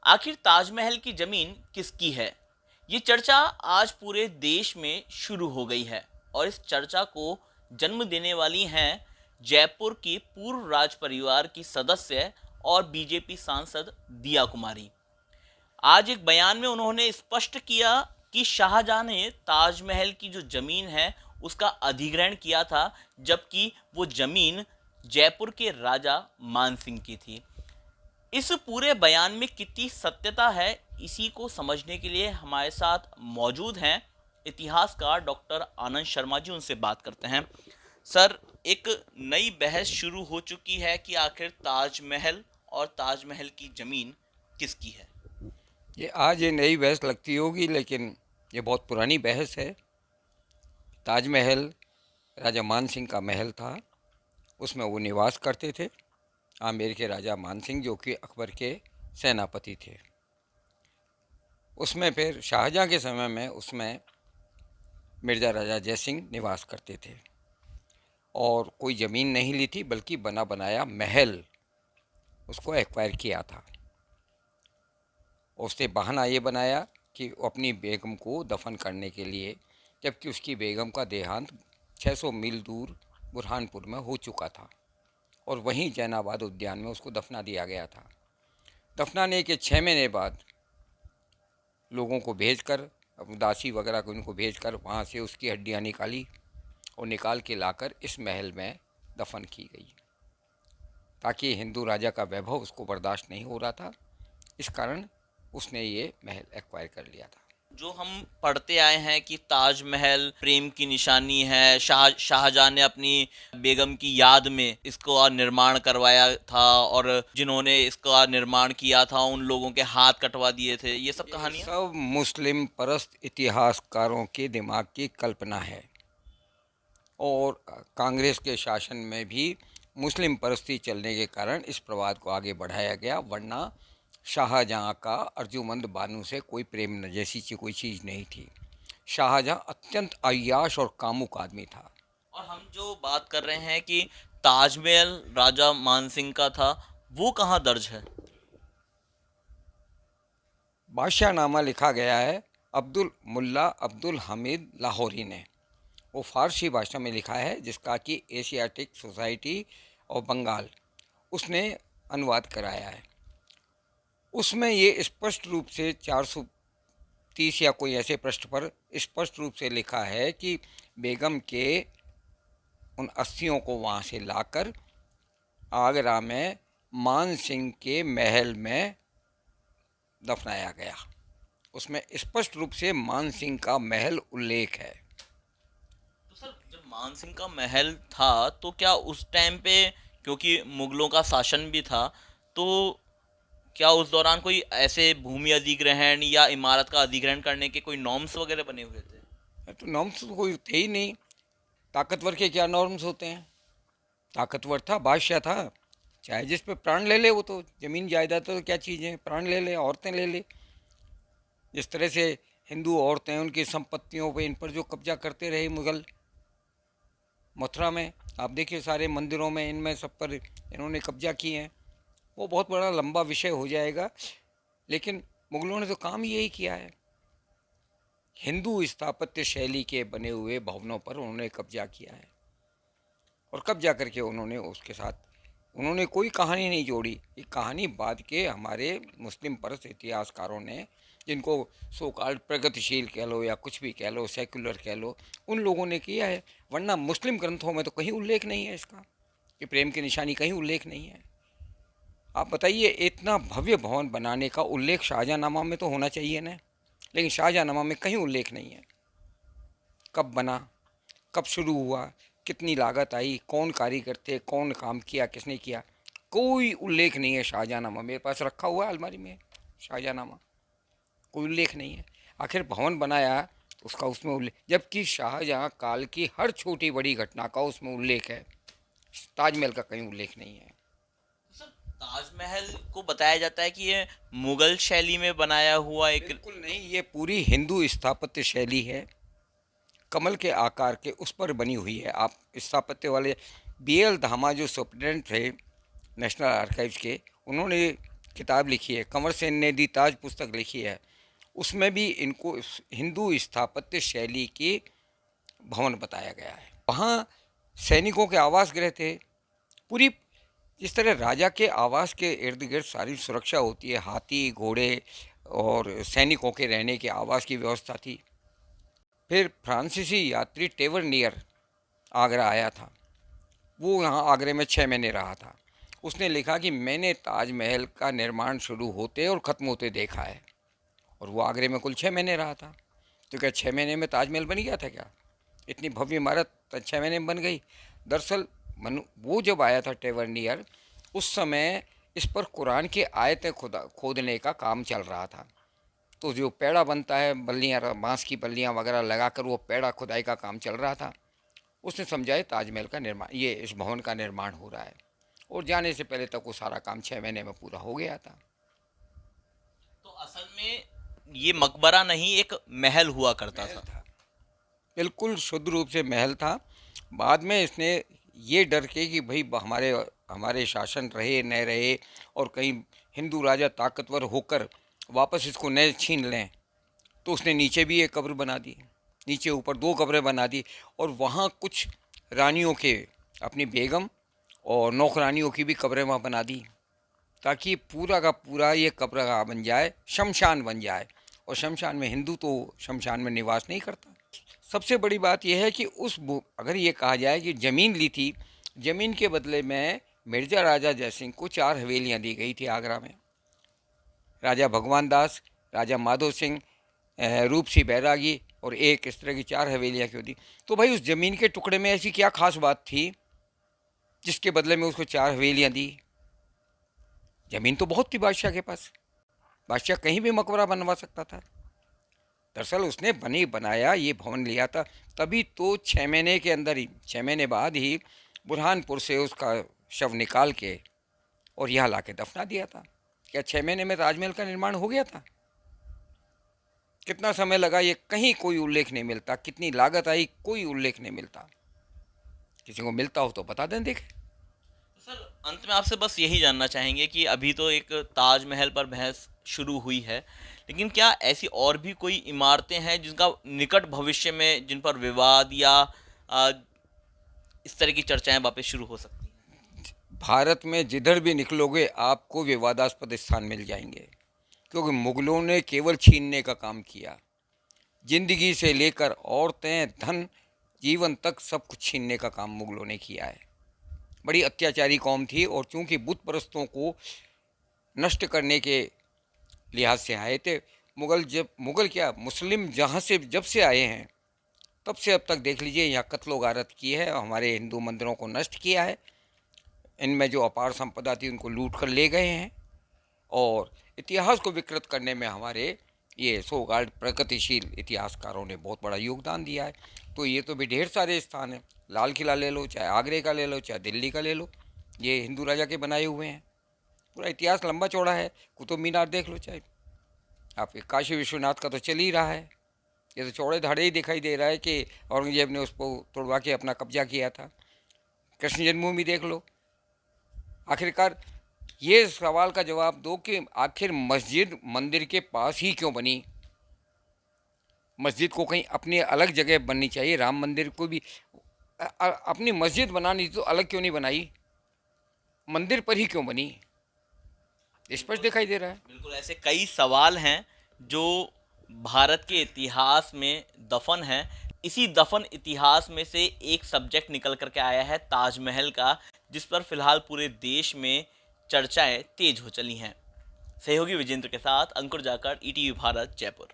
आखिर ताजमहल की जमीन किसकी है? ये चर्चा आज पूरे देश में शुरू हो गई है और इस चर्चा को जन्म देने वाली हैं जयपुर की पूर्व राज परिवार की सदस्य और बीजेपी सांसद दिया कुमारी। आज एक बयान में उन्होंने स्पष्ट किया कि शाहजहां ने ताजमहल की जो जमीन है उसका अधिग्रहण किया था, जबकि वो जमीन जयपुर के राजा मानसिंह की थी। इस पूरे बयान में कितनी सत्यता है, इसी को समझने के लिए हमारे साथ मौजूद हैं इतिहासकार डॉक्टर आनंद शर्मा जी। उनसे बात करते हैं। सर, एक नई बहस शुरू हो चुकी है कि आखिर ताजमहल और ताजमहल की जमीन किसकी है। ये नई बहस लगती होगी, लेकिन ये बहुत पुरानी बहस है। ताजमहल राजा मान सिंह का महल था, उसमें वो निवास करते थे। आमेर के राजा मान सिंह, जो कि अकबर के सेनापति थे। उसमें फिर शाहजहां के समय में उसमें मिर्ज़ा राजा जयसिंह निवास करते थे और कोई ज़मीन नहीं ली थी, बल्कि बना बनाया महल उसको एक्वायर किया था। उसने बहाना ये बनाया कि वो अपनी बेगम को दफन करने के लिए, जबकि उसकी बेगम का देहांत 600 मील दूर बुरहानपुर में हो चुका था और वहीं जैनाबाद उद्यान में उसको दफना दिया गया था। दफनाने के 6 महीने बाद लोगों को भेजकर, दासी वगैरह को उनको भेजकर वहाँ से उसकी हड्डियाँ निकाली और निकाल के लाकर इस महल में दफन की गई, ताकि हिंदू राजा का वैभव उसको बर्दाश्त नहीं हो रहा था। इस कारण उसने ये महल एक्वायर कर लिया था। जो हम पढ़ते आए हैं कि ताजमहल प्रेम की निशानी है, शाहजहां ने अपनी बेगम की याद में इसको निर्माण करवाया था और जिन्होंने इसका निर्माण किया था उन लोगों के हाथ कटवा दिए थे, ये सब ये कहानियां। सब मुस्लिम परस्त इतिहासकारों के दिमाग की कल्पना है और कांग्रेस के शासन में भी मुस्लिम परस्ती चलने के कारण इस प्रवाद को आगे बढ़ाया गया, वरना शाहजहाँ का अर्जुमंद बानो से कोई प्रेम जैसी कोई चीज़ नहीं थी। शाहजहाँ अत्यंत अय्याश और कामुक आदमी था। और हम जो बात कर रहे हैं कि ताजमहल राजा मानसिंह का था, वो कहाँ दर्ज है? बादशाहनामा लिखा गया है अब्दुल मुल्ला अब्दुल हमीद लाहौरी ने। वो फारसी भाषा में लिखा है, जिसका कि एशियाटिक सोसाइटी और बंगाल उसने अनुवाद कराया है। उसमें ये स्पष्ट रूप से 430 या कोई ऐसे पृष्ठ पर स्पष्ट रूप से लिखा है कि बेगम के उन अस्थियों को वहाँ से लाकर आगरा में मान सिंह के महल में दफनाया गया। उसमें स्पष्ट रूप से मान सिंह का महल उल्लेख है। तो सर, जब मानसिंह का महल था तो क्या उस टाइम पे, क्योंकि मुगलों का शासन भी था, तो क्या उस दौरान कोई ऐसे भूमि अधिग्रहण या इमारत का अधिग्रहण करने के कोई नॉर्म्स वगैरह बने हुए थे? तो नॉर्म्स तो कोई थे ही नहीं। ताकतवर के क्या नॉर्म्स होते हैं? ताकतवर था, बादशाह था, चाहे जिस पे प्राण ले ले, वो तो ज़मीन जायदाद तो क्या चीज़ है, प्राण ले ले, औरतें ले ले। जिस तरह से हिंदू औरतें उनकी संपत्तियों पे इन पर जो कब्जा करते रहे मुग़ल, मथुरा में आप देखिए सारे मंदिरों में इनमें सब पर इन्होंने कब्जा किए हैं। वो बहुत बड़ा लंबा विषय हो जाएगा, लेकिन मुग़लों ने तो काम यही किया है। हिंदू स्थापत्य शैली के बने हुए भवनों पर उन्होंने कब्जा किया है और कब्जा करके उन्होंने उसके साथ उन्होंने कोई कहानी नहीं जोड़ी। ये कहानी बाद के हमारे मुस्लिम परस्त इतिहासकारों ने, जिनको सो कॉल्ड प्रगतिशील कह लो या कुछ भी कह लो, सेक्युलर कह लो, उन लोगों ने किया है। वरना मुस्लिम ग्रंथों में तो कहीं उल्लेख नहीं है इसका, कि प्रेम की निशानी कहीं उल्लेख नहीं है। आप बताइए, इतना भव्य भवन बनाने का उल्लेख शाहजहाँनामा में तो होना चाहिए ना, लेकिन शाहजहाँनामा में कहीं उल्लेख नहीं है। कब बना, कब शुरू हुआ, कितनी लागत आई, कौन कारीगर थे, कौन काम किया, किसने किया, कोई उल्लेख नहीं है शाहजहाँनामा। मेरे पास रखा हुआ है अलमारी में शाहजहाँनामा, कोई उल्लेख नहीं है। आखिर भवन बनाया उसका उसमें उल्लेख, जबकि शाहजहाँ काल की हर छोटी बड़ी घटना का उसमें उल्लेख है। ताजमहल का कहीं उल्लेख नहीं है। सर, ताजमहल को बताया जाता है कि ये मुगल शैली में बनाया हुआ एक। बिल्कुल नहीं, ये पूरी हिंदू स्थापत्य शैली है, कमल के आकार के उस पर बनी हुई है। आप स्थापत्य वाले BL धामा जो सुप्रिटेंडेंट थे नेशनल आर्काइव्स के, उन्होंने किताब लिखी है, कंवर सेन ने दी ताज पुस्तक लिखी है, उसमें भी इनको हिंदू स्थापत्य शैली के भवन बताया गया है। वहाँ सैनिकों के आवास गृह थे, पूरी जिस तरह राजा के आवास के इर्द गिर्द सारी सुरक्षा होती है, हाथी घोड़े और सैनिकों के रहने के आवास की व्यवस्था थी। फिर फ्रांसीसी यात्री टेवरनियर आगरा आया था, वो यहाँ आगरे में 6 महीने रहा था। उसने लिखा कि मैंने ताजमहल का निर्माण शुरू होते और ख़त्म होते देखा है, और वो आगरे में कुल 6 महीने रहा था। तो क्या 6 महीने में ताजमहल बन गया था क्या? इतनी भव्य इमारत 6 महीने में बन गई? दरअसल वो जब आया था टेवरनियर, उस समय इस पर कुरान की आयतें खोदने का काम चल रहा था। तो जो पेड़ा बनता है, बल्लियाँ, बाँस की बल्लियाँ वगैरह लगाकर वो पेड़ा खुदाई का काम चल रहा था। उसने समझा है ताजमहल का निर्माण, ये इस भवन का निर्माण हो रहा है, और जाने से पहले तक वो सारा काम 6 महीने में पूरा हो गया था। तो असल में ये मकबरा नहीं, एक महल हुआ करता था। बिल्कुल शुद्ध रूप से महल था। बाद में इसने ये डर के कि भाई हमारे शासन रहे न रहे और कहीं हिंदू राजा ताकतवर होकर वापस इसको न छीन लें, तो उसने नीचे भी एक कब्र बना दी, नीचे ऊपर 2 कब्रें बना दी, और वहाँ कुछ रानियों के, अपनी बेगम और नौकरानियों की भी कब्रें वहाँ बना दी, ताकि पूरा का पूरा ये कब्रगाह बन जाए, शमशान बन जाए। और शमशान में, हिंदू तो शमशान में निवास नहीं करता। सबसे बड़ी बात यह है कि अगर ये कहा जाए कि ज़मीन ली थी, ज़मीन के बदले में मिर्ज़ा राजा जयसिंह को 4 हवेलियाँ दी गई थी आगरा में। राजा भगवान दास, राजा माधो सिंह, रूप सिंह बैरागी और एक, इस तरह की 4 हवेलियाँ क्यों दी? तो भाई उस ज़मीन के टुकड़े में ऐसी क्या खास बात थी जिसके बदले में उसको 4 हवेलियाँ दी? ज़मीन तो बहुत थी बादशाह के पास, बादशाह कहीं भी मकबरा बनवा सकता था। दरअसल उसने बनाया ये भवन लिया था, तभी तो 6 महीने के अंदर ही, 6 महीने बाद ही बुरहानपुर से उसका शव निकाल के और यहाँ ला के दफना दिया था। क्या 6 महीने में ताजमहल का निर्माण हो गया था? कितना समय लगा ये कहीं कोई उल्लेख नहीं मिलता, कितनी लागत आई कोई उल्लेख नहीं मिलता। किसी को मिलता हो तो बता दें, देखें। सर, अंत में आपसे बस यही जानना चाहेंगे कि अभी तो एक ताजमहल पर बहस शुरू हुई है, लेकिन क्या ऐसी और भी कोई इमारतें हैं जिनका निकट भविष्य में, जिन पर विवाद या इस तरह की चर्चाएं वापस शुरू हो सकती हैं? भारत में जिधर भी निकलोगे आपको विवादास्पद स्थान मिल जाएंगे, क्योंकि मुगलों ने केवल छीनने का काम किया। जिंदगी से लेकर औरतें, धन, जीवन तक सब कुछ छीनने का काम मुगलों ने किया है। बड़ी अत्याचारी कौम थी, और चूंकि बुत परस्तों को नष्ट करने के लिहाज से आए थे मुगल क्या, मुस्लिम जहाँ से जब से आए हैं तब से अब तक देख लीजिए, यहाँ कत्लो गारत की है, हमारे हिंदू मंदिरों को नष्ट किया है, इनमें जो अपार संपदा थी उनको लूट कर ले गए हैं, और इतिहास को विकृत करने में हमारे ये सो-कॉल्ड प्रगतिशील इतिहासकारों ने बहुत बड़ा योगदान दिया है। तो ये तो भी ढेर सारे स्थान हैं, लाल किला ले लो, चाहे आगरे का ले लो, चाहे दिल्ली का ले लो, ये हिंदू राजा के बनाए हुए हैं। पूरा इतिहास लंबा चौड़ा है। कुतुब मीनार देख लो, चाहे आपके काशी विश्वनाथ का तो चल ही रहा है। ये तो चौड़े धाड़े ही दिखाई दे रहा है कि औरंगजेब ने उसको तोड़वा के अपना कब्जा किया था। कृष्ण जन्मभूमि देख लो। आखिरकार ये सवाल का जवाब दो कि आखिर मस्जिद मंदिर के पास ही क्यों बनी? मस्जिद को कहीं अपनी अलग जगह बननी चाहिए। राम मंदिर को भी अपनी मस्जिद बनानी तो अलग क्यों नहीं बनाई? मंदिर पर ही क्यों बनी? स्पष्ट दिखाई दे रहा है। बिल्कुल, ऐसे कई सवाल हैं जो भारत के इतिहास में दफन हैं। इसी दफन इतिहास में से एक सब्जेक्ट निकल करके आया है ताजमहल का, जिस पर फिलहाल पूरे देश में चर्चाएं तेज हो चली हैं। सहयोगी विजेंद्र के साथ अंकुर जाकर, ईटीवी भारत, जयपुर।